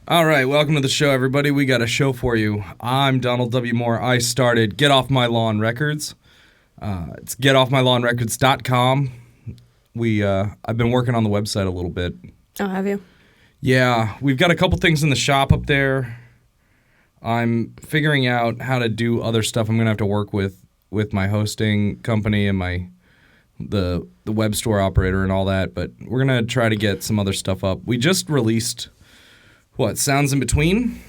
All right, welcome to the show, everybody. We got a show for you. I'm Donald W. Moore. I started Get Off My Lawn Records. It's getoffmylawnrecords.com. I've been working on the website a little bit. Oh, have you? Yeah, we've got a couple things in the shop up there. I'm figuring out how to do other stuff. I'm going to have to work with my hosting company and the web store operator and all that, but we're going to try to get some other stuff up. We just released... Sounds in Between?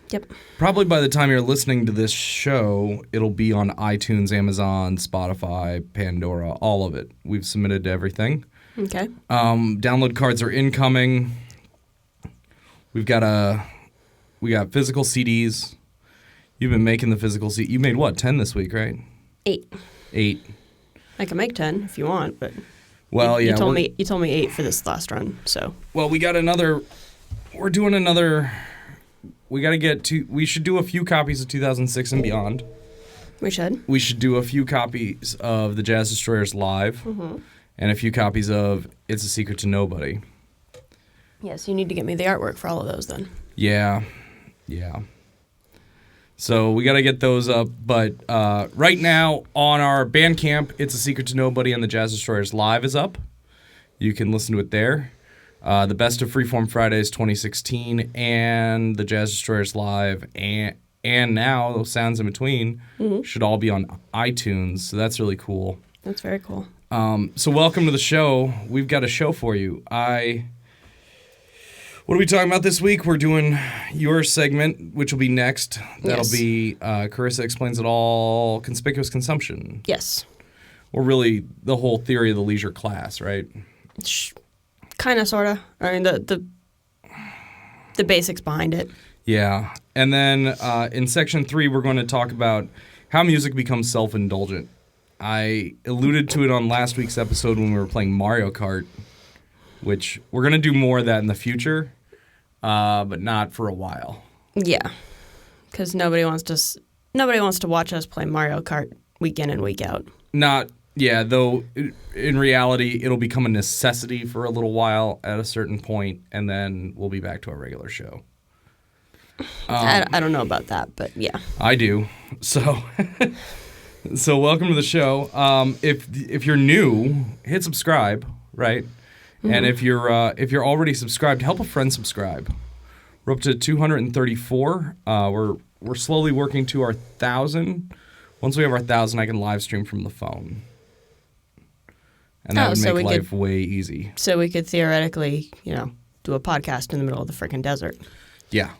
Yep. Probably by the time you're listening to this show, it'll be on iTunes, Amazon, Spotify, Pandora, all of it. We've submitted to everything. Okay. Download cards are incoming. We got physical CDs. You've been making the physical CD. You made what, 10 this week, right? 8. 8. I can make 10 if you want, but well, you told me 8 for this last run, so. Well, we got another. We're doing another. We got to get to. We should do a few copies of 2006 and Beyond. We should. We should do a few copies of the Jazz Destroyers live, and a few copies of It's a Secret to Nobody. Yes, you need to get me the artwork for all of those then. Yeah. So we got to get those up, but right now on our Bandcamp, It's a Secret to Nobody and the Jazz Destroyers live is up. You can listen to it there. The Best of Freeform Fridays 2016 and the Jazz Destroyers live and now Sounds in Between should all be on iTunes, so that's really cool. That's very cool. So welcome to the show. We've got a show for you. What are we talking about this week? We're doing your segment, which will be next. That'll be Carissa Explains It All, Conspicuous Consumption. Yes. Or really the whole theory of the leisure class, right? Kind of, sort of. I mean, the basics behind it. Yeah. And then in Section 3, we're going to talk about how music becomes self-indulgent. I alluded to it on last week's episode when we were playing Mario Kart, which we're going to do more of that in the future, but not for a while. Yeah. Because nobody wants to watch us play Mario Kart week in and week out. Yeah, though in reality, it'll become a necessity for a little while at a certain point, and then we'll be back to our regular show. I don't know about that, but yeah. I do. So welcome to the show. If you're new, hit subscribe, right? Mm-hmm. And if you're already subscribed, help a friend subscribe. We're up to 234. We're slowly working to our 1,000. Once we have our 1,000, I can live stream from the phone. And that would make life way easy. So we could theoretically, do a podcast in the middle of the freaking desert. Yeah.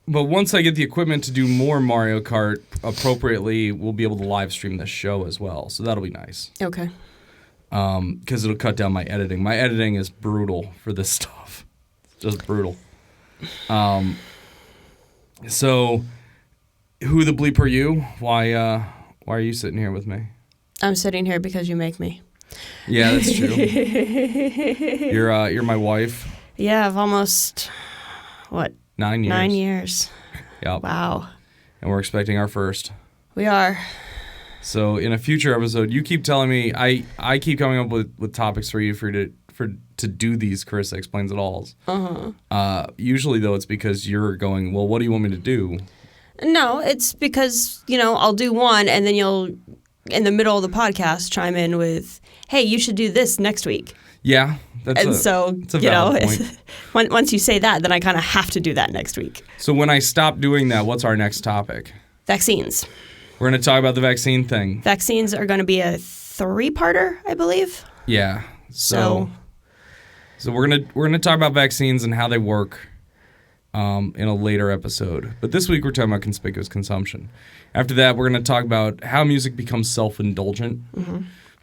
But once I get the equipment to do more Mario Kart appropriately, we'll be able to live stream this show as well. So that'll be nice. Okay. Because it'll cut down my editing. My editing is brutal for this stuff. Just brutal. So, who the bleep are you? Why are you sitting here with me? I'm sitting here because you make me. Yeah, that's true. You're my wife. Yeah, of almost 9 years. 9 years. Yep. Wow. And we're expecting our first. We are. So in a future episode, you keep telling me I keep coming up with topics for you to do these Carissa Explains It Alls. Usually though, it's because you're going, well, what do you want me to do? No, it's because, I'll do one and then you'll, in the middle of the podcast, chime in with, hey, you should do this next week. Yeah. That's a valid point. Once you say that, then I kind of have to do that next week. So when I stop doing that, what's our next topic? Vaccines. We're going to talk about the vaccine thing. Vaccines are going to be a 3-parter, I believe. Yeah. So we're gonna talk about vaccines and how they work in a later episode. But this week we're talking about conspicuous consumption. After that, we're going to talk about how music becomes self-indulgent.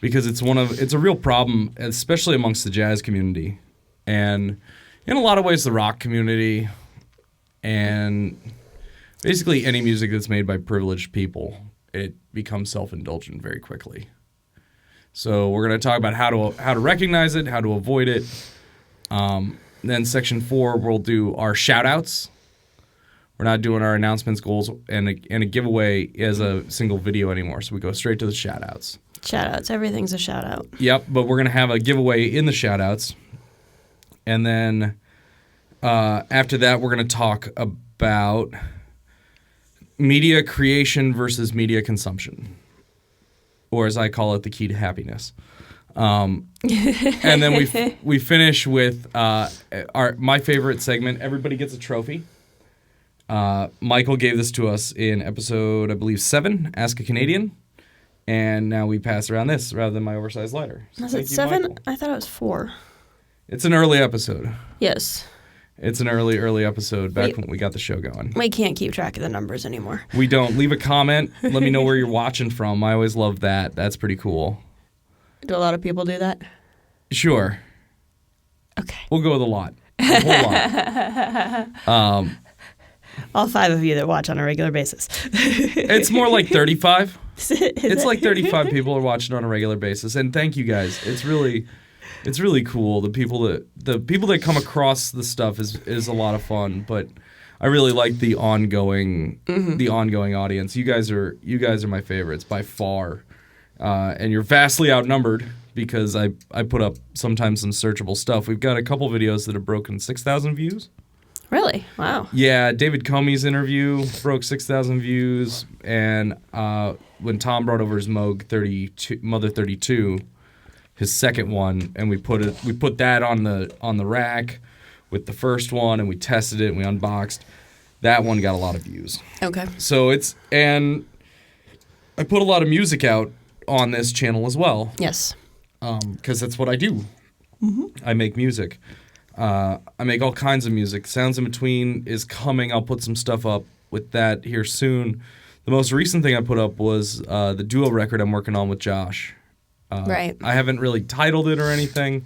Because it's a real problem, especially amongst the jazz community, and in a lot of ways the rock community, and basically any music that's made by privileged people. It becomes self-indulgent very quickly. So we're going to talk about how to recognize it, how to avoid it. Then section 4, we'll do our shout-outs. We're not doing our announcements, goals, and a giveaway as a single video anymore. So we go straight to the shout-outs. Shout-outs. Everything's a shout-out. Yep, but we're going to have a giveaway in the shout-outs. And then after that, we're going to talk about media creation versus media consumption. Or as I call it, the key to happiness. And then we finish with my favorite segment, Everybody Gets a Trophy. Michael gave this to us in episode, I believe, 7, Ask a Canadian. And now we pass around this rather than my oversized lighter. So Was it 7? Michael. I thought it was 4. It's an early episode. Yes. It's an early episode back when we got the show going. We can't keep track of the numbers anymore. We don't. Leave a comment. Let me know where you're watching from. I always love that. That's pretty cool. Do a lot of people do that? Sure. Okay. We'll go with a lot. A whole lot. All 5 of you that watch on a regular basis. It's more like 35. It's like 35 people are watching on a regular basis. And thank you guys. It's really cool. The people that come across the stuff is a lot of fun, but I really like the ongoing audience. You guys are my favorites by far. And you're vastly outnumbered because I put up sometimes some searchable stuff. We've got a couple videos that have broken 6,000 views. Really? Wow. Yeah, David Comey's interview broke 6,000 views, and when Tom brought over his Moog 32, Mother 32, his second one, and we put that on the rack with the first one, and we tested it and we unboxed. That one got a lot of views. Okay. So and I put a lot of music out on this channel as well. Yes. Because that's what I do. Mm-hmm. I make music. I make all kinds of music. Sounds in Between is coming. I'll put some stuff up with that here soon. The most recent thing I put up was the duo record I'm working on with Josh. Right. I haven't really titled it or anything.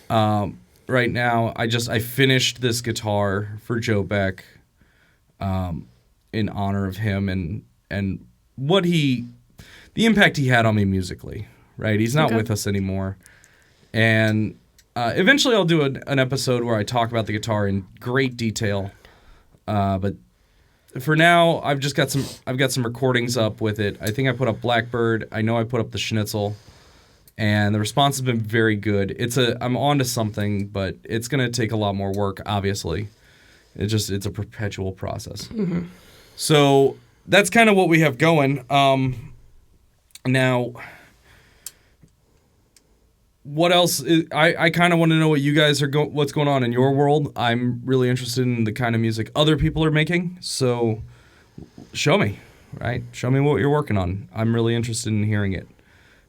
Right now, I finished this guitar for Joe Beck in honor of him and the impact he had on me musically. Right. He's not with us anymore. And eventually I'll do an episode where I talk about the guitar in great detail. But for now, I've got some recordings up with it. I think I put up Blackbird. I know I put up the Schnitzel. And the response has been very good. I'm onto something, but it's going to take a lot more work, obviously. It's a perpetual process. Mm-hmm. So that's kind of what we have going. Now, what else? I kind of want to know what you guys what's going on in your world. I'm really interested in the kind of music other people are making. So show me, right? Show me what you're working on. I'm really interested in hearing it.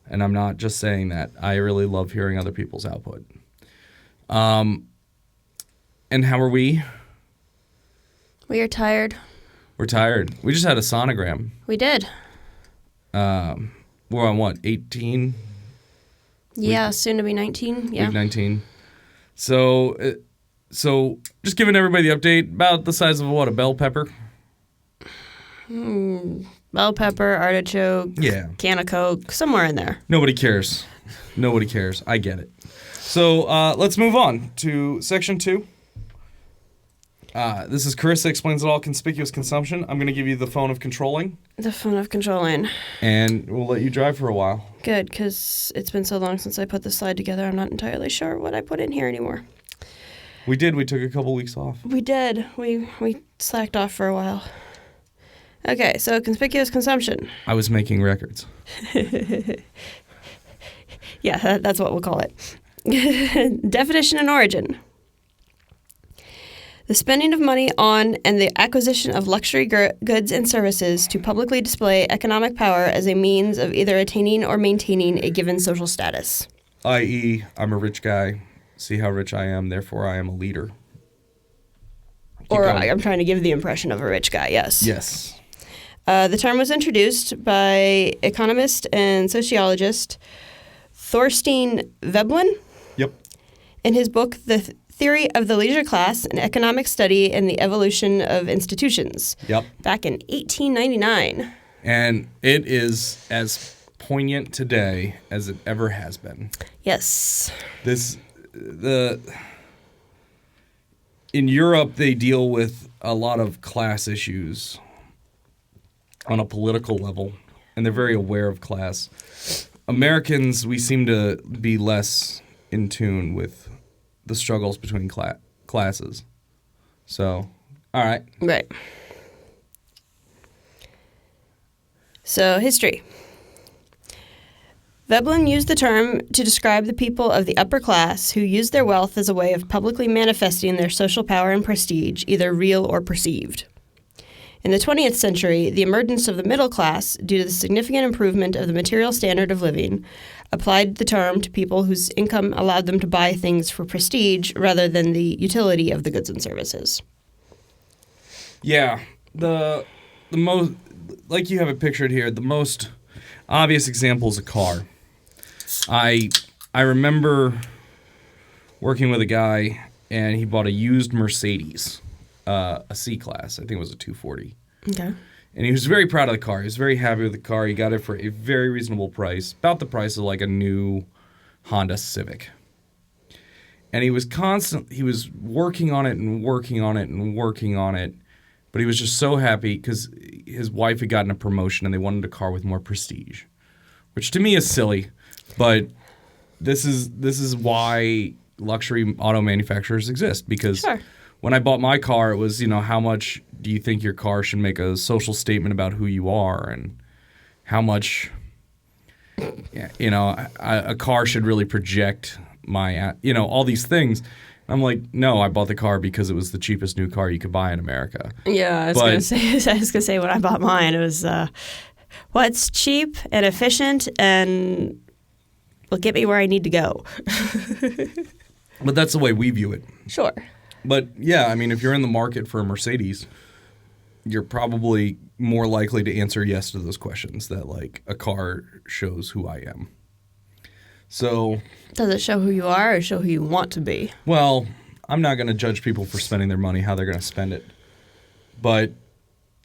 And I'm not just saying that. I really love hearing other people's output. And how are we? We are tired. We're tired. We just had a sonogram. We did. We're on what, 18? Yeah, soon to be 19. Yeah. Week 19. So just giving everybody the update, about the size of a bell pepper? Bell pepper, artichoke, can of Coke, somewhere in there. Nobody cares. Nobody cares. I get it. So let's move on to section 2. This is Carissa Explains It All, Conspicuous Consumption. I'm going to give you the phone of controlling. The phone of controlling. And we'll let you drive for a while. Good, because it's been so long since I put the slide together, I'm not entirely sure what I put in here anymore. We did. We took a couple weeks off. We did. We slacked off for a while. Okay, so conspicuous consumption. I was making records. Yeah, that's what we'll call it. Definition and origin. The spending of money on and the acquisition of luxury goods and services to publicly display economic power as a means of either attaining or maintaining a given social status. I.e., I'm a rich guy. See how rich I am, therefore I am a leader. I'm trying to give the impression of a rich guy, yes. Yes. The term was introduced by economist and sociologist Thorstein Veblen. Yep. In his book, The Theory of the Leisure Class, an Economic Study in the Evolution of Institutions. Yep. Back in 1899. And it is as poignant today as it ever has been. Yes. In Europe, they deal with a lot of class issues on a political level, and they're very aware of class. Americans, we seem to be less in tune with the struggles between classes. So, all right. Right. So, history. Veblen used the term to describe the people of the upper class who used their wealth as a way of publicly manifesting their social power and prestige, either real or perceived. In the 20th century, the emergence of the middle class, due to the significant improvement of the material standard of living, applied the term to people whose income allowed them to buy things for prestige rather than the utility of the goods and services. Yeah, the most, like you have it pictured here, the most obvious example is a car. I remember working with a guy, and he bought a used Mercedes, a C-Class. I think it was a 240. Okay. And he was very proud of the car. He was very happy with the car. He got it for a very reasonable price, about the price of like a new Honda Civic. And he was working on it and working on it and working on it. But he was just so happy because his wife had gotten a promotion and they wanted a car with more prestige, which to me is silly. But this is why luxury auto manufacturers exist, because when I bought my car, it was, how much do you think your car should make a social statement about who you are, and how much, a car should really project my, all these things. I'm like, no, I bought the car because it was the cheapest new car you could buy in America. Yeah, I was gonna say when I bought mine, it was, it's cheap and efficient and will get me where I need to go. But that's the way we view it. Sure. But yeah, I mean, if you're in the market for a Mercedes, you're probably more likely to answer yes to those questions, that like a car shows who I am. So, does it show who you are or show who you want to be? Well, I'm not going to judge people for spending their money, how they're going to spend it. But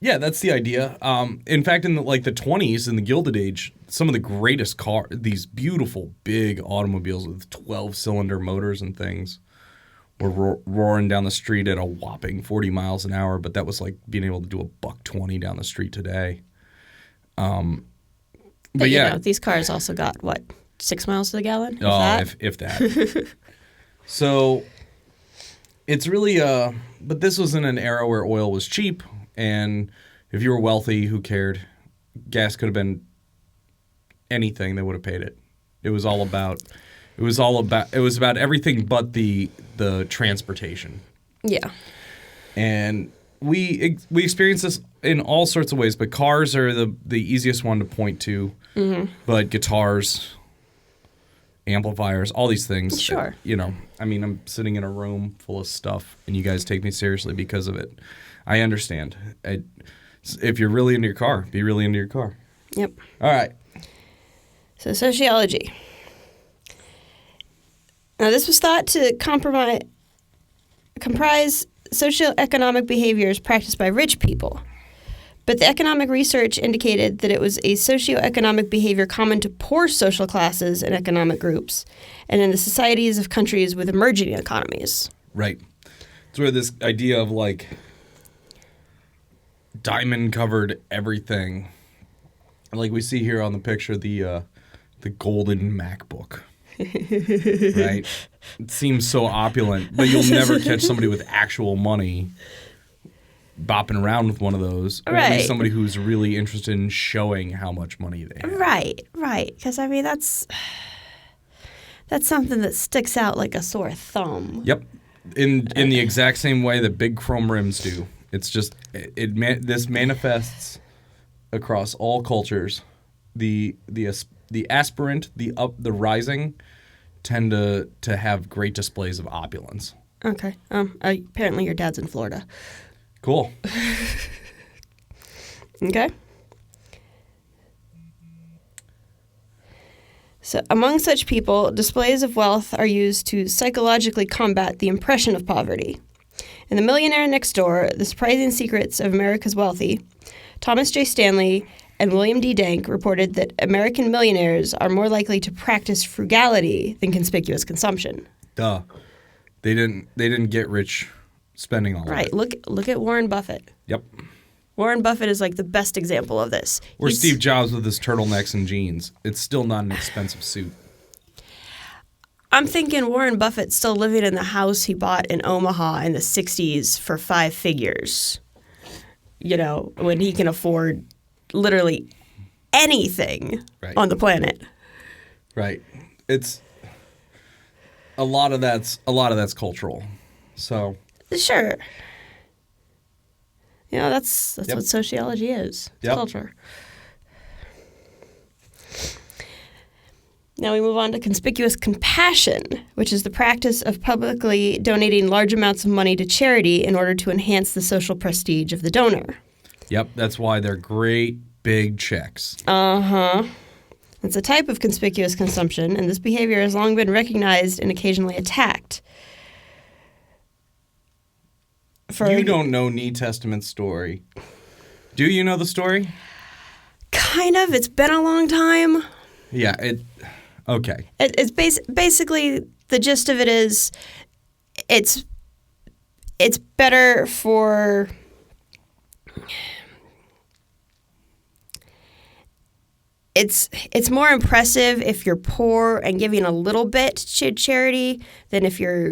yeah, that's the idea. In fact, in the 20s, in the Gilded Age, some of the greatest these beautiful big automobiles with 12-cylinder motors and things, were roaring down the street at a whopping 40 miles an hour. But that was like being able to do a $120 down the street today. But yeah, these cars also got 6 miles to the gallon? If that. So it's really but this was in an era where oil was cheap, and if you were wealthy, who cared? Gas could have been anything, they would have paid it. It was about everything but the transportation. Yeah. And we experience this in all sorts of ways, but cars are the easiest one to point to. Mm-hmm. But guitars, amplifiers, all these things. Sure. I'm sitting in a room full of stuff, and you guys take me seriously because of it. I understand. If you're really into your car, be really into your car. Yep. All right. So sociology. Now, this was thought to comprise socioeconomic behaviors practiced by rich people. But the economic research indicated that it was a socioeconomic behavior common to poor social classes and economic groups, and in the societies of countries with emerging economies. Right. It's where this idea of diamond-covered everything, like we see here on the picture, the golden MacBook. Right? It seems so opulent, but you'll never catch somebody with actual money bopping around with one of those, or at least somebody who's really interested in showing how much money they have. Right. Because, that's something that sticks out like a sore thumb. Yep. In the exact same way that big chrome rims do. It's just, this manifests across all cultures. The aspirant, the rising, tend to have great displays of opulence. Okay. Apparently your dad's in Florida. Cool. Okay. So among such people, displays of wealth are used to psychologically combat the impression of poverty. In The Millionaire Next Door, The Surprising Secrets of America's Wealthy, Thomas J. Stanley and William D. Dank reported that American millionaires are more likely to practice frugality than conspicuous consumption. Duh. They didn't get rich spending all of it. Right. Look at Warren Buffett. Yep. Warren Buffett is like the best example of this. Or Steve Jobs with his turtlenecks and jeans. It's still not an expensive suit. I'm thinking Warren Buffett's still living in the house he bought in Omaha in the 60s for 5 figures. You know, when he can afford literally anything on the planet. Right. It's a lot of that's cultural. So sure. You know, that's what sociology is. It's culture. Now we move on to conspicuous compassion, which is the practice of publicly donating large amounts of money to charity in order to enhance the social prestige of the donor. Yep, that's why they're great big checks. Uh-huh. It's a type of conspicuous consumption, and this behavior has long been recognized and occasionally attacked. You don't know New Testament story. Do you know the story? Kind of. It's been a long time. Yeah, okay. It's basically the gist of it is it's better for it's more impressive if you're poor and giving a little bit to charity than if you're,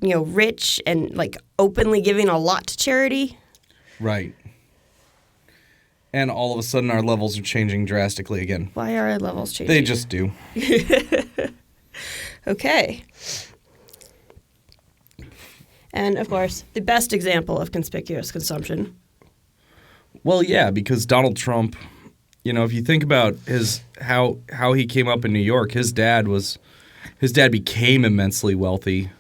you know, rich and like openly giving a lot to charity. Right. And all of a sudden our levels are changing drastically again. Why are our levels changing? They just do. Okay. And, of course, the best example of conspicuous consumption. Well, yeah, because Donald Trump, you know, if you think about how he came up in New York, his dad became immensely wealthy,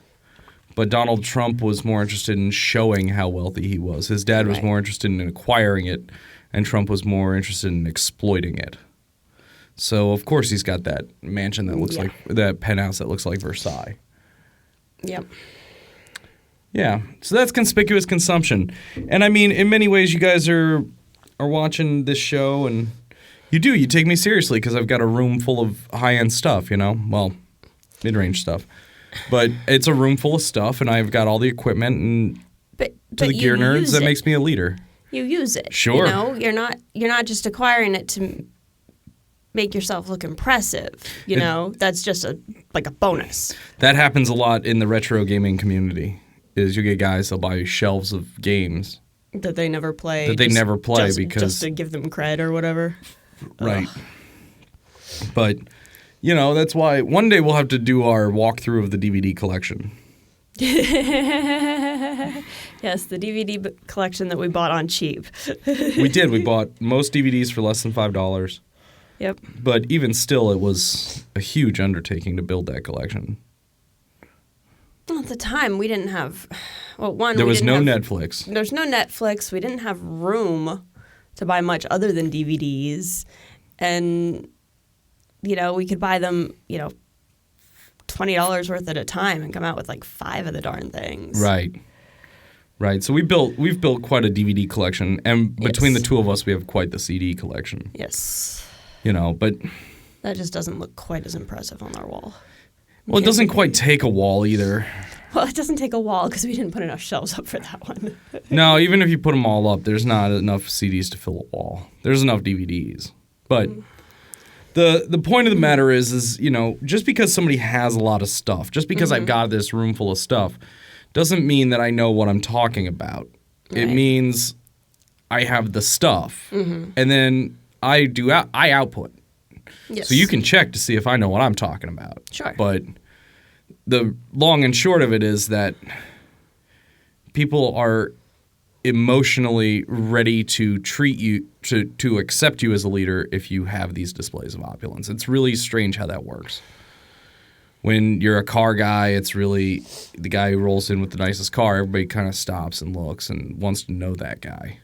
but Donald Trump was more interested in showing how wealthy he was. His dad was more interested in acquiring it, and Trump was more interested in exploiting it. So, of course, he's got that mansion that looks like that penthouse that looks like Versailles. Yep. Yeah. So that's conspicuous consumption. And I mean, in many ways, you guys are watching this show, and you take me seriously because I've got a room full of high-end stuff, you know? Well, mid-range stuff. But it's a room full of stuff, and I've got all the equipment and but to the gear nerds, that makes me a leader. You use it. Sure. You know, you're not just acquiring it to make yourself look impressive. You know, that's just like a bonus. That happens a lot in the retro gaming community. Is you get guys that'll buy shelves of games that they never play. Because just to give them cred or whatever. Right. But you know, that's why one day we'll have to do our walkthrough of the DVD collection. Yes, the DVD collection that we bought on cheap. We did. We bought most DVDs for less than $5. Yep. But even still, it was a huge undertaking to build that collection. Well, at the time, we didn't have... Well, there was no Netflix. There's no Netflix. We didn't have room to buy much other than DVDs. And, you know, we could buy them, you know, $20 worth at a time and come out with like 5 of the darn things. Right. So we've built quite a DVD collection, and between the two of us, we have quite the CD collection. Yes. You know, but that just doesn't look quite as impressive on our wall. Well, it doesn't quite take a wall either. Well, it doesn't take a wall because we didn't put enough shelves up for that one. No, even if you put them all up, there's not enough CDs to fill a wall. There's enough DVDs. But the point of the matter is, you know, just because somebody has a lot of stuff, just because I've got this room full of stuff, doesn't mean that I know what I'm talking about. Right. It means I have the stuff, and then I output. Yes. So you can check to see if I know what I'm talking about. Sure. But the long and short of it is that people are emotionally ready to treat you, to accept you as a leader if you have these displays of opulence. It's really strange how that works. When you're a car guy, it's really the guy who rolls in with the nicest car. Everybody kind of stops and looks and wants to know that guy.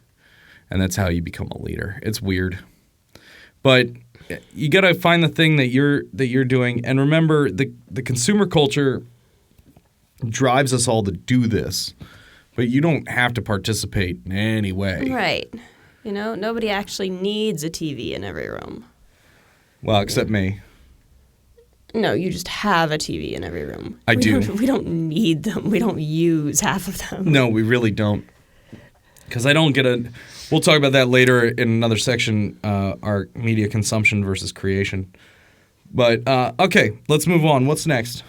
And that's how you become a leader. It's weird. But you got to find the thing that you're doing. And remember, the consumer culture drives us all to do this. But you don't have to participate in any way. Right. You know, nobody actually needs a TV in every room. Well, except me. No, you just have a TV in every room. We don't need them. We don't use half of them. No, we really don't. Because I don't get we'll talk about that later in another section, our media consumption versus creation. But, okay, let's move on. What's next?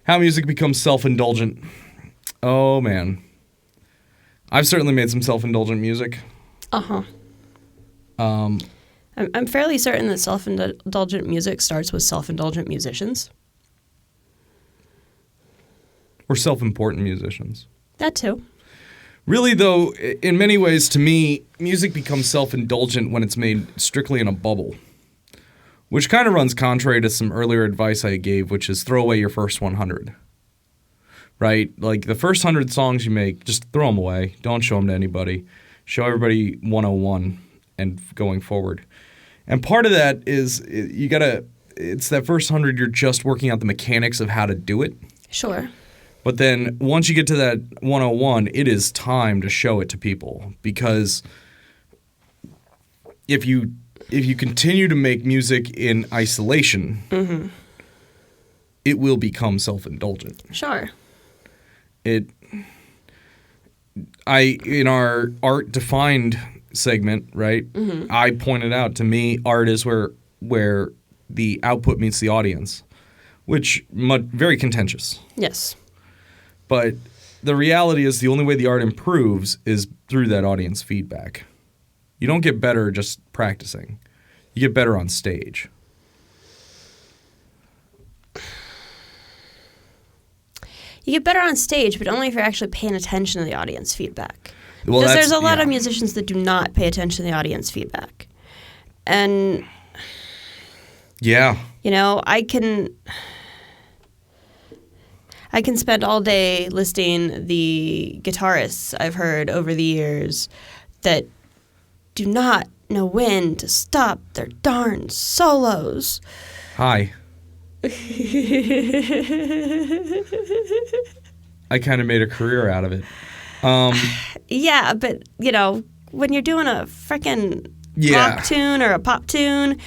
How music becomes self-indulgent. Oh, man. I've certainly made some self-indulgent music. Uh-huh. I'm fairly certain that self-indulgent music starts with self-indulgent musicians. Or self-important musicians. That too. Really, though, in many ways, to me, music becomes self-indulgent when it's made strictly in a bubble. Which kind of runs contrary to some earlier advice I gave, which is throw away your first 100. Right? Like, the first 100 songs you make, just throw them away. Don't show them to anybody. Show everybody 101 and going forward. And part of that is it's that first 100, you're just working out the mechanics of how to do it. Sure. But then once you get to that 101, it is time to show it to people. Because if you continue to make music in isolation, mm-hmm. it will become self-indulgent. Sure. In our art defined segment, right? Mm-hmm. I pointed out, to me, art is where the output meets the audience, which very contentious. Yes. But the reality is the only way the art improves is through that audience feedback. You don't get better just practicing. You get better on stage. You get better on stage, but only if you're actually paying attention to the audience feedback. Well, because there's a lot of musicians that do not pay attention to the audience feedback. And, yeah, I can spend all day listing the guitarists I've heard over the years that do not know when to stop their darn solos. Hi. I kind of made a career out of it. Yeah, but, when you're doing a frickin' rock tune or a pop tune,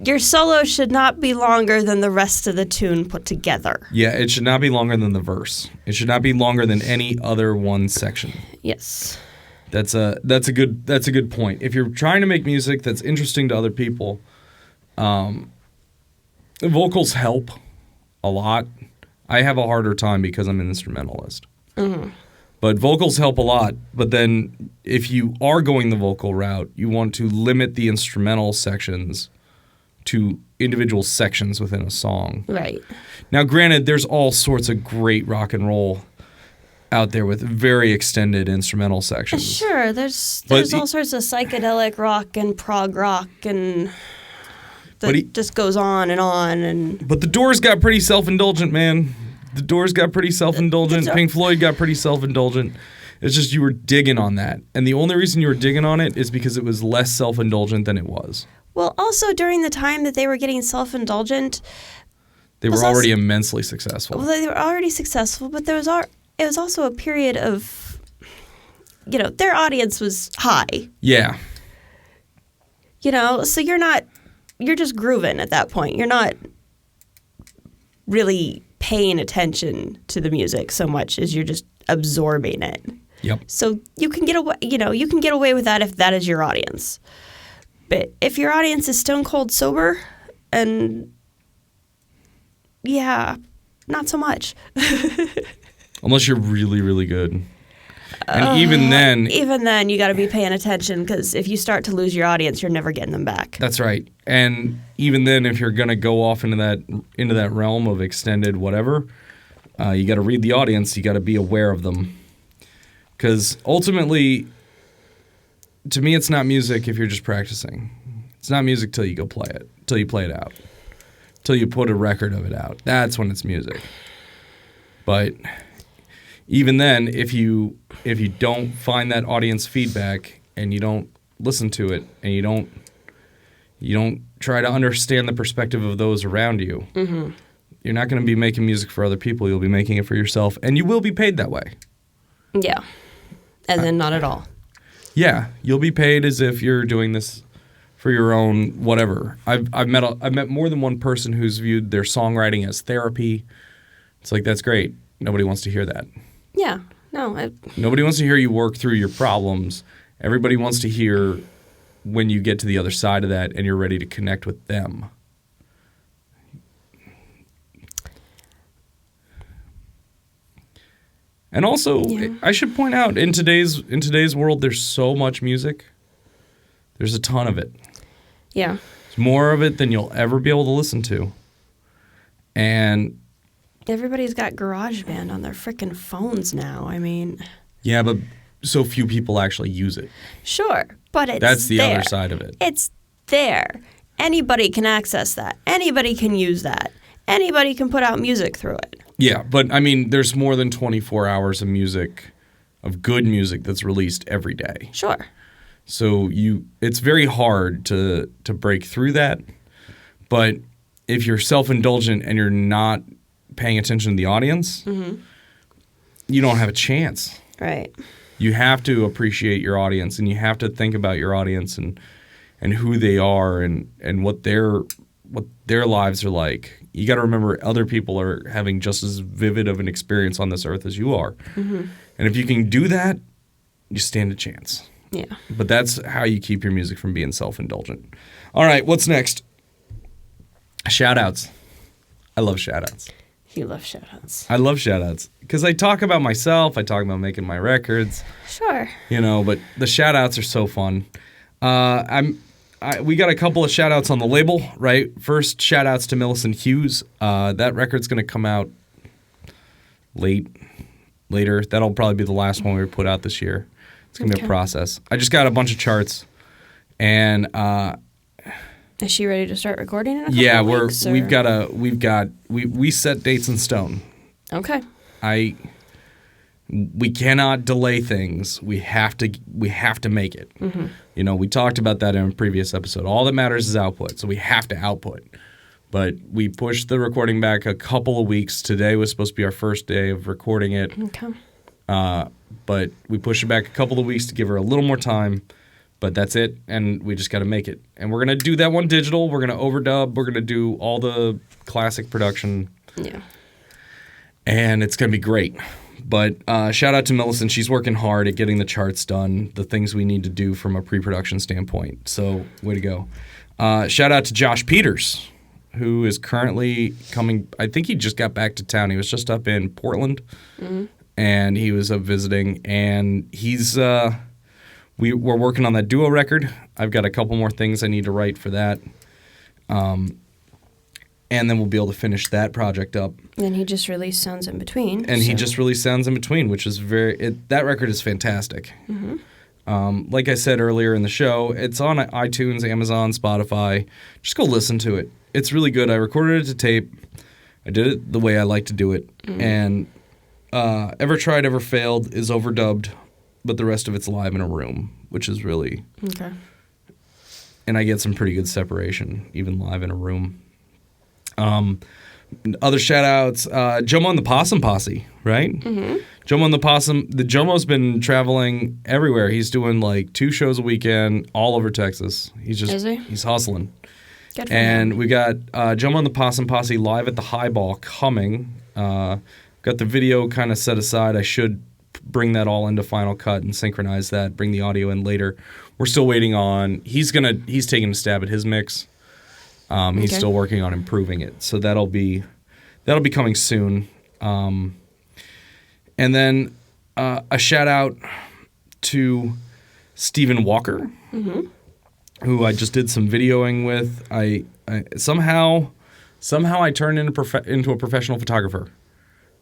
your solo should not be longer than the rest of the tune put together. Yeah, it should not be longer than the verse. It should not be longer than any other one section. Yes. That's a good point. If you're trying to make music that's interesting to other people, vocals help a lot. I have a harder time because I'm an instrumentalist. Mm-hmm. But vocals help a lot. But then if you are going the vocal route, you want to limit the instrumental sections to individual sections within a song. Right. Now, granted, there's all sorts of great rock and roll out there with very extended instrumental sections. Sure, there's all sorts of psychedelic rock and prog rock and just goes on and on. And but the Doors got pretty self-indulgent, man. The Doors got pretty self-indulgent. Pink Floyd got pretty self-indulgent. It's just you were digging on that. And the only reason you were digging on it is because it was less self-indulgent than it was. Well, also during the time that they were getting self-indulgent, they were already immensely successful. Well, they were already successful, but it was also a period of, their audience was high. Yeah. So you're just grooving at that point. You're not really paying attention to the music so much as you're just absorbing it. Yep. So you can get away with that if that is your audience. But if your audience is stone cold sober, and not so much. Unless you're really, really good. And even then you got to be paying attention, because if you start to lose your audience, you're never getting them back. That's right. And even then, if you're going to go off into that realm of extended whatever, you got to read the audience. You got to be aware of them. Because ultimately, to me, it's not music if you're just practicing. It's not music till you go play it, till you play it out, till you put a record of it out. That's when it's music. But even then, if you don't find that audience feedback and you don't listen to it and you don't try to understand the perspective of those around you, mm-hmm. you're not going to be making music for other people. You'll be making it for yourself, and you will be paid that way. Yeah, and then not at all. Yeah, you'll be paid as if you're doing this for your own whatever. I've met more than one person who's viewed their songwriting as therapy. It's like, that's great. Nobody wants to hear that. Yeah. No. Nobody wants to hear you work through your problems. Everybody wants to hear when you get to the other side of that and you're ready to connect with them. And also, I should point out, in today's world, there's so much music. There's a ton of it. Yeah. There's more of it than you'll ever be able to listen to. And everybody's got GarageBand on their frickin' phones now. I mean... Yeah, but so few people actually use it. Sure, but it's That's the there. other side of it. It's there. Anybody can access that. Anybody can use that. Anybody can put out music through it. Yeah, but I mean, there's more than 24 hours of music, of good music that's released every day. Sure. So it's very hard to break through that. But if you're self-indulgent and you're not paying attention to the audience, you don't have a chance. Right. You have to appreciate your audience, and you have to think about your audience and who they are and what their lives are like. You got to remember other people are having just as vivid of an experience on this earth as you are. And if you can do that, you stand a chance. Yeah. But that's how you keep your music from being self-indulgent. All right, what's next? Shout-outs. I love shout-outs. You love shout-outs. I love shout-outs because I talk about myself. I talk about making my records. Sure. But the shout-outs are so fun. We got a couple of shout-outs on the label, right? First, shout-outs to Millicent Hughes. That record's going to come out later. That'll probably be the last one we put out this year. It's going to be a process. I just got a bunch of charts, and is she ready to start recording in a couple of weeks? We set dates in stone. Okay. We cannot delay things. We have to make it. We talked about that in a previous episode. All that matters is output, so we have to output. But we pushed the recording back a couple of weeks. Today was supposed to be our first day of recording it. Okay. But we pushed it back a couple of weeks to give her a little more time. But that's it, and we just got to make it. And we're going to do that one digital. We're going to overdub. We're going to do all the classic production. Yeah. And it's going to be great. But shout out to Millicent. She's working hard at getting the charts done, the things we need to do from a pre-production standpoint. So way to go. Shout out to Josh Peters, who is currently coming. I think he just got back to town. He was just up in Portland, and he was up visiting. And he's we're working on that duo record. I've got a couple more things I need to write for that. And then we'll be able to finish that project up. And he just released Sounds in Between. And he just released Sounds in Between, which is that record is fantastic. Like I said earlier in the show, it's on iTunes, Amazon, Spotify. Just go listen to it. It's really good. I recorded it to tape. I did it the way I like to do it. And Ever Tried, Ever Failed is overdubbed, but the rest of it's live in a room, which is really... Okay. And I get some pretty good separation, even live in a room. Other shout-outs, Jomo and the Possum Posse, right? Jomo and the Possum. The Jomo's been traveling everywhere. He's doing like 2 shows a weekend all over Texas. He's hustling. Good for and him. We got Jomo and the Possum Posse live at the Highball coming. Got the video kind of set aside. I should bring that all into Final Cut and synchronize that, bring the audio in later. We're still waiting on... He's taking a stab at his mix. He's still working on improving it, so that'll be coming soon. And then a shout out to Stephen Walker, who I just did some videoing with. I somehow I turned into a professional photographer.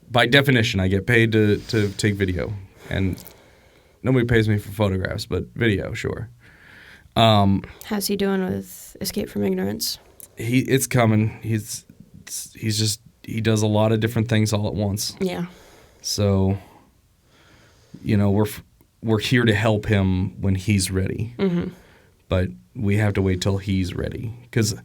By definition, I get paid to take video, and nobody pays me for photographs, but video, sure. How's he doing with Escape from Ignorance? It's coming. He does a lot of different things all at once. Yeah. So, we're here to help him when he's ready. But we have to wait till he's ready, because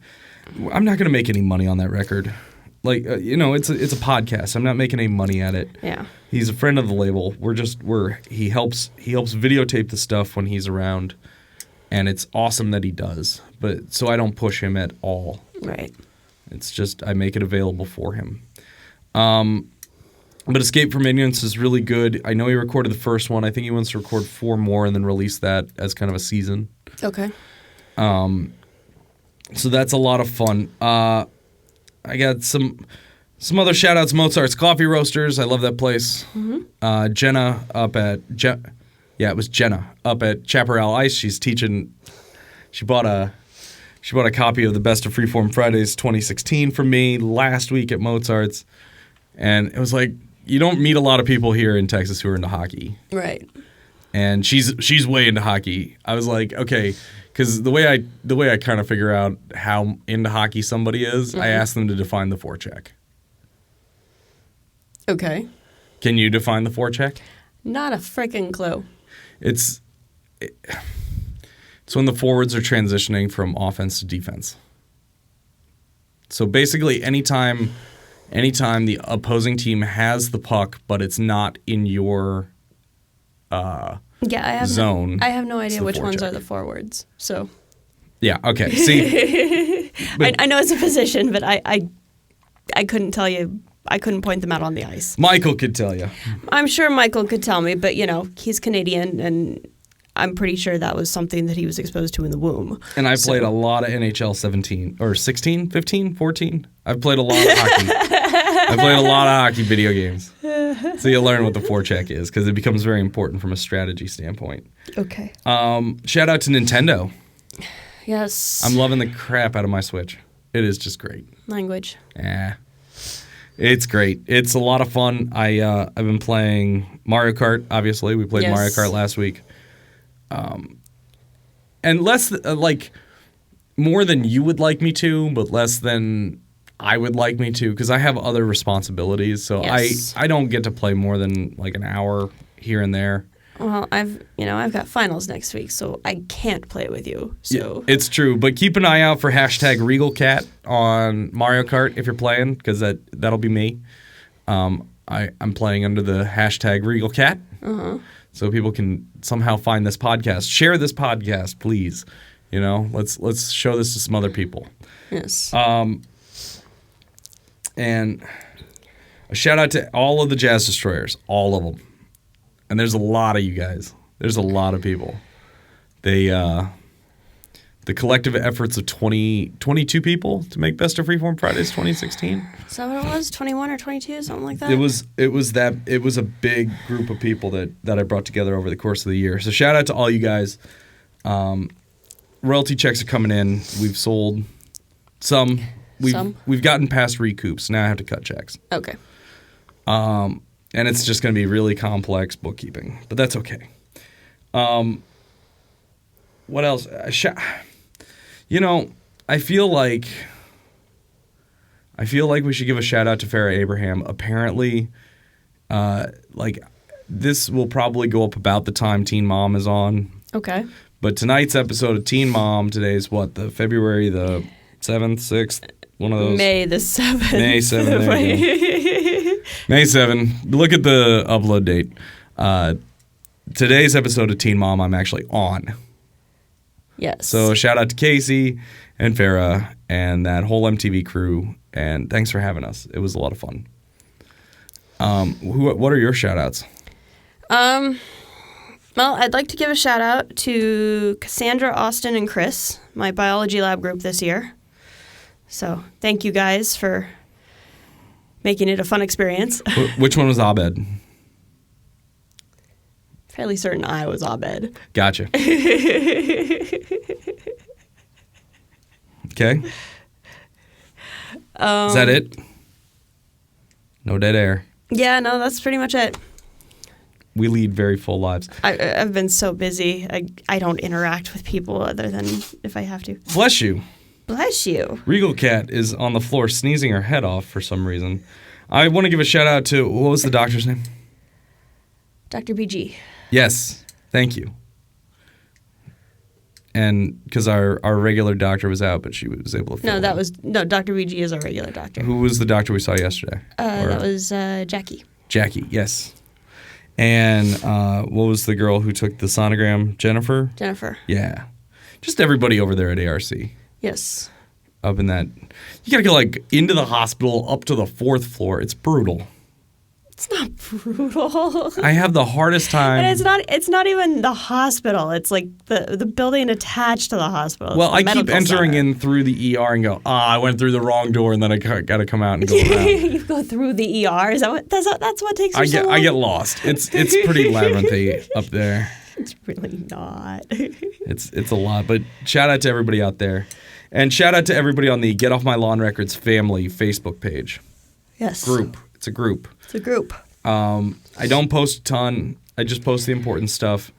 I'm not going to make any money on that record. Like, it's a podcast. I'm not making any money at it. Yeah. He's a friend of the label. He helps videotape the stuff when he's around. And it's awesome that he does, but so I don't push him at all. Right. It's just I make it available for him. But Escape from Ignorance is really good. I know he recorded the first one. I think he wants to record 4 more and then release that as kind of a season. Okay. So that's a lot of fun. I got some other shout-outs. Mozart's Coffee Roasters. I love that place. Mm-hmm. Jenna up at... it was Jenna up at Chaparral Ice. She's teaching... She bought a copy of the Best of Freeform Fridays 2016 from me last week at Mozart's. And it was like... You don't meet a lot of people here in Texas who are into hockey. Right. And she's way into hockey. I was like, okay, because the way I kind of figure out how into hockey somebody is, mm-hmm. I ask them to define the forecheck. Okay. Can you define the forecheck? Not a freaking clue. It's when the forwards are transitioning from offense to defense. So basically, anytime the opposing team has the puck, but it's not in your zone. I have no idea which ones are the forwards. So. Yeah. Okay. See. I know it's a position, but I couldn't tell you. I couldn't point them out on the ice. Michael could tell you. I'm sure Michael could tell me, but he's Canadian, and I'm pretty sure that was something that he was exposed to in the womb. And I played a lot of NHL 17 or 16, 15, 14. I've played a lot of hockey. I played a lot of hockey video games. So you learn what the forecheck is because it becomes very important from a strategy standpoint. Okay. Shout out to Nintendo. Yes. I'm loving the crap out of my Switch. It is just great. Language. Yeah. It's great. It's a lot of fun. I've been playing Mario Kart, obviously. We played Mario Kart last week. And less, more than you would like me to, but less than I would like me to, because I have other responsibilities. So I don't get to play more than an hour here and there. Well, I've got finals next week, so I can't play with you. So yeah, it's true, but keep an eye out for #RegalCat on Mario Kart if you're playing, because that'll be me. I'm playing under the #RegalCat, so people can somehow find this podcast. Share this podcast, please. Let's show this to some other people. Yes. And a shout out to all of the Jazz Destroyers, all of them. And there's a lot of you guys. There's a lot of people. The collective efforts of 22 people to make Best of Freeform Fridays 2016. Is that what it was? 21 or 22, something like that? It was a big group of people that I brought together over the course of the year. So shout out to all you guys. Royalty checks are coming in. We've sold some. We've gotten past recoups. Now I have to cut checks. Okay. And it's just going to be really complex bookkeeping, but that's okay. What else? I feel like we should give a shout out to Farrah Abraham. Apparently, this will probably go up about the time Teen Mom is on. Okay. But tonight's episode of Teen Mom, today's what, the February the 7th, 6th, one of those? May the 7th. May 7th, there you go. May 7. Look at the upload date. Today's episode of Teen Mom I'm actually on. Yes. So shout out to Casey and Farrah and that whole MTV crew, and thanks for having us. It was a lot of fun. What are your shout outs? Well, I'd like to give a shout out to Cassandra, Austin, and Chris, my biology lab group this year. So thank you guys for making it a fun experience. Which one was Abed? Fairly certain I was Abed. Gotcha. Okay. Is that it? No dead air. Yeah, no, that's pretty much it. We lead very full lives. I've been so busy. I don't interact with people other than if I have to. Bless you. Bless you. Regal Cat is on the floor sneezing her head off for some reason. I want to give a shout out to, what was the doctor's name? Dr. BG. Yes. Thank you. And because our regular doctor was out, but she was able to fill Dr. BG is our regular doctor. Who was the doctor we saw yesterday? That was Jackie. Jackie, yes. And what was the girl who took the sonogram? Jennifer? Jennifer. Yeah. Just everybody over there at ARC. Yes. Up in that. You got to go into the hospital up to the 4th floor. It's brutal. It's not brutal. I have the hardest time. And it's not even the hospital. It's like the building attached to the hospital. Well, I keep entering in through the ER and go, I went through the wrong door, and then I got to come out and go around. You go through the ER? Is that's what takes you so long? I get lost. It's pretty labyrinthy up there. It's really not. It's a lot, but shout out to everybody out there. And shout out to everybody on the Get Off My Lawn Records family Facebook page. Yes. Group. It's a group. It's a group. I don't post a ton. I just post the important stuff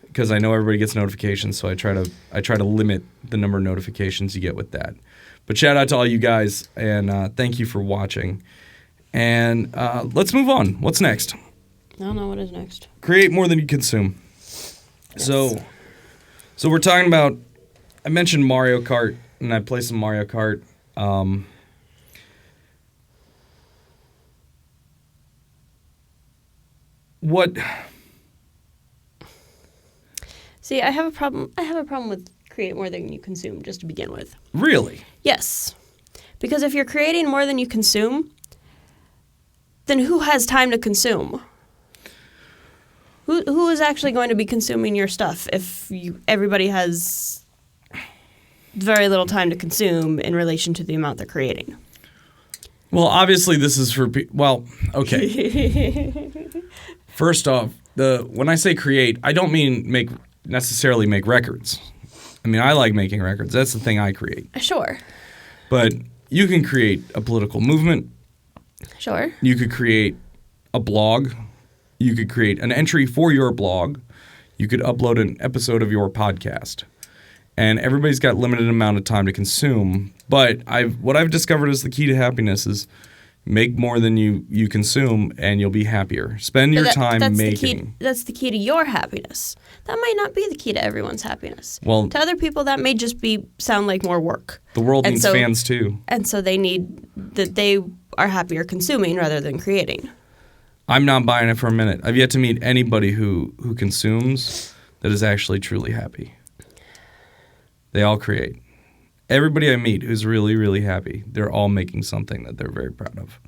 because I know everybody gets notifications, so I try to limit the number of notifications you get with that. But shout out to all you guys, and thank you for watching. And let's move on. What's next? I don't know what is next. Create more than you consume. Yes. So we're talking about, I mentioned Mario Kart, and I play some Mario Kart. What? See, I have a problem with create more than you consume, just to begin with. Really? Yes. Because if you're creating more than you consume, then who has time to consume? Who is actually going to be consuming your stuff if everybody has very little time to consume in relation to the amount they're creating? Well, obviously this is for okay. First off, when I say create, I don't mean necessarily make records. I mean, I like making records. That's the thing I create. Sure. But you can create a political movement. Sure. You could create a blog. You could create an entry for your blog. You could upload an episode of your podcast. And everybody's got limited amount of time to consume. But what I've discovered is the key to happiness is make more than you consume, and you'll be happier. Spend your time making. That's the key to your happiness. That might not be the key to everyone's happiness. Well, to other people, that may just sound like more work. The world needs fans too. And so they are happier consuming rather than creating. I'm not buying it for a minute. I've yet to meet anybody who consumes that is actually truly happy. They all create. Everybody I meet who's really, really happy, they're all making something that they're very proud of.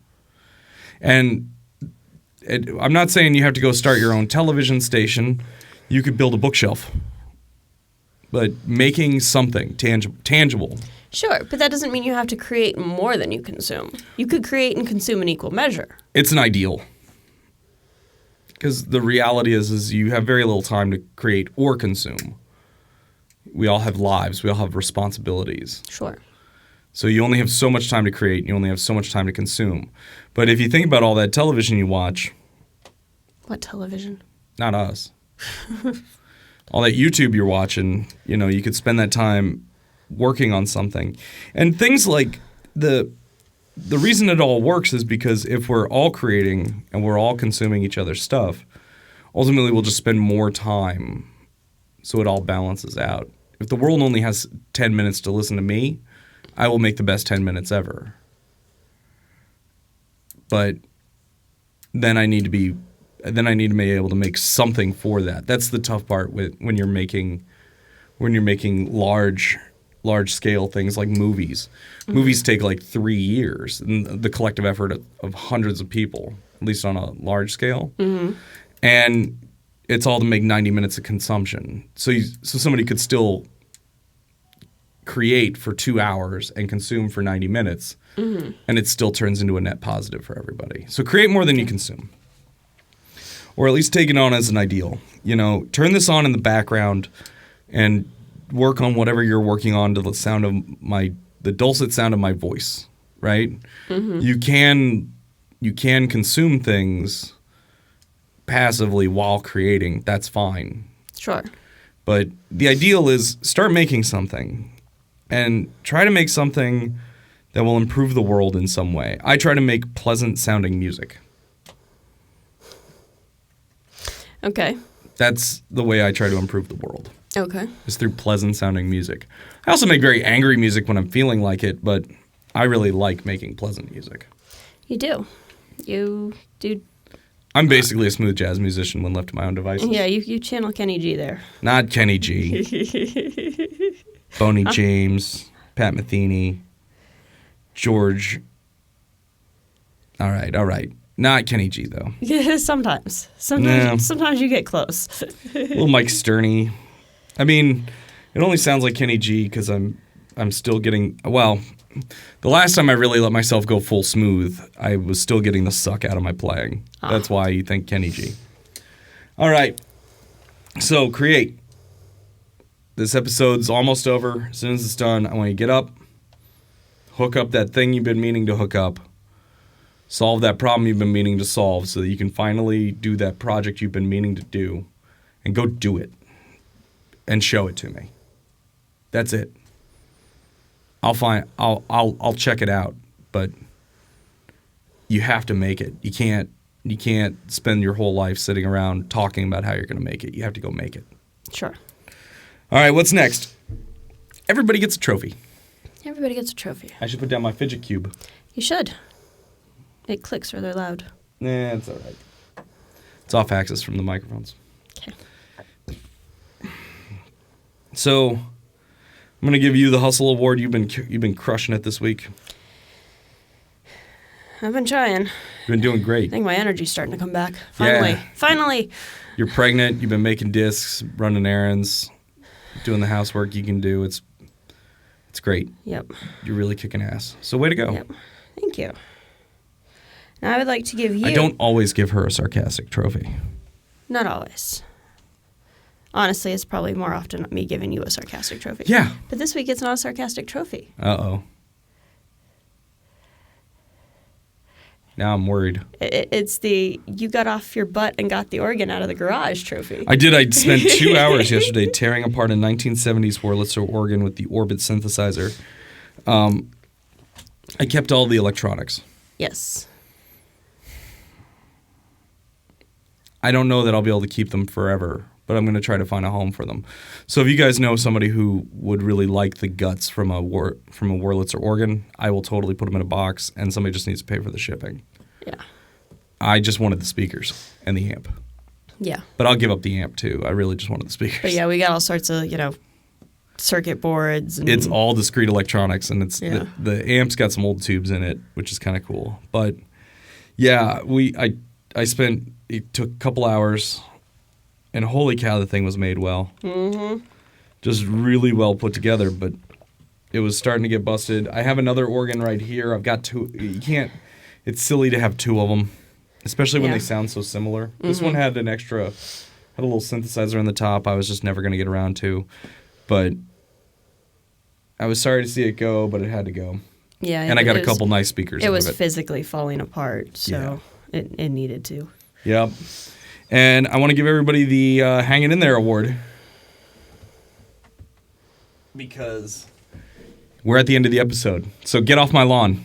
And I'm not saying you have to go start your own television station. You could build a bookshelf. But making something tangible. Sure, but that doesn't mean you have to create more than you consume. You could create and consume in equal measure. It's an ideal. Because the reality is you have very little time to create or consume. We all have lives. We all have responsibilities. Sure. So you only have so much time to create, and you only have so much time to consume. But if you think about all that television you watch... What television? Not us. All that YouTube you're watching, you could spend that time working on something. And things like the reason it all works is because if we're all creating and we're all consuming each other's stuff, ultimately we'll just spend more time so it all balances out. If the world only has 10 minutes to listen to me, I will make the best 10 minutes ever. But then I need to be able to make something for that. That's the tough part when you're making large scale things like movies. Mm-hmm. Movies take like 3 years, and the collective effort of hundreds of people, at least on a large scale. Mm-hmm. And it's all to make 90 minutes of consumption. So somebody could still create for 2 hours and consume for 90 minutes, mm-hmm. and it still turns into a net positive for everybody. So create more than you consume. Or at least take it on as an ideal. Turn this on in the background and work on whatever you're working on to the dulcet sound of my voice, right? Mm-hmm. You can consume things passively while creating. That's fine. Sure. But the ideal is start making something and try to make something that will improve the world in some way. I try to make pleasant sounding music. Okay. That's the way I try to improve the world. Okay. Is through pleasant sounding music. I also make very angry music when I'm feeling like it, but I really like making pleasant music. You do. You do. I'm basically a smooth jazz musician when left to my own devices. Yeah, you channel Kenny G there. Not Kenny G. Boney James, Pat Metheny, George. All right. Not Kenny G, though. Yeah, sometimes. Sometimes you get close. Little Mike Sterney. I mean, it only sounds like Kenny G because I'm still getting... Well, the last time I really let myself go full smooth, I was still getting the suck out of my playing. That's why you think Kenny G. All right. So, create. This episode's almost over. As soon as it's done, I want you to get up, hook up that thing you've been meaning to hook up, solve that problem you've been meaning to solve so that you can finally do that project you've been meaning to do, and go do it and show it to me. That's it. I'll check it out, but you have to make it. You can't spend your whole life sitting around talking about how you're going to make it. You have to go make it. Sure. All right, what's next? Everybody gets a trophy. Everybody gets a trophy. I should put down my fidget cube. You should. It clicks really loud. Nah, it's all right. It's off axis from the microphones. Okay. So, I'm going to give you the Hustle Award. You've been crushing it this week. I've been trying. You've been doing great. I think my energy's starting to come back. Finally. Yeah. Finally. You're pregnant. You've been making discs, running errands, doing the housework you can do. It's great. Yep. You're really kicking ass. So way to go. Yep. Thank you. Now I would like to give you... I don't always give her a sarcastic trophy. Not always. Honestly, it's probably more often me giving you a sarcastic trophy. Yeah. But this week it's not a sarcastic trophy. Uh-oh. Now I'm worried. It's the you got off your butt and got the organ out of the garage trophy. I did. I spent 2 hours yesterday tearing apart a 1970s Wurlitzer organ with the Orbit synthesizer. I kept all the electronics. Yes. I don't know that I'll be able to keep them forever, but I'm going to try to find a home for them. So if you guys know somebody who would really like the guts from a Wurlitzer organ, I will totally put them in a box, and somebody just needs to pay for the shipping. Yeah. I just wanted the speakers and the amp. Yeah. But I'll give up the amp, too. I really just wanted the speakers. But yeah, we got all sorts of, circuit boards. And it's all discrete electronics, and it's the amp's got some old tubes in it, which is kind of cool. But, yeah, it took a couple hours, and holy cow, the thing was made well. Mm-hmm. Just really well put together, but it was starting to get busted. I have another organ right here. I've got two. It's silly to have two of them, especially when they sound so similar. Mm-hmm. This one had a little synthesizer on the top I was just never going to get around to. But I was sorry to see it go, but it had to go. Yeah. And I got a couple nice speakers out of it. It was physically falling apart, so it needed to. Yep. And I want to give everybody the Hanging In There award. Because we're at the end of the episode. So get off my lawn.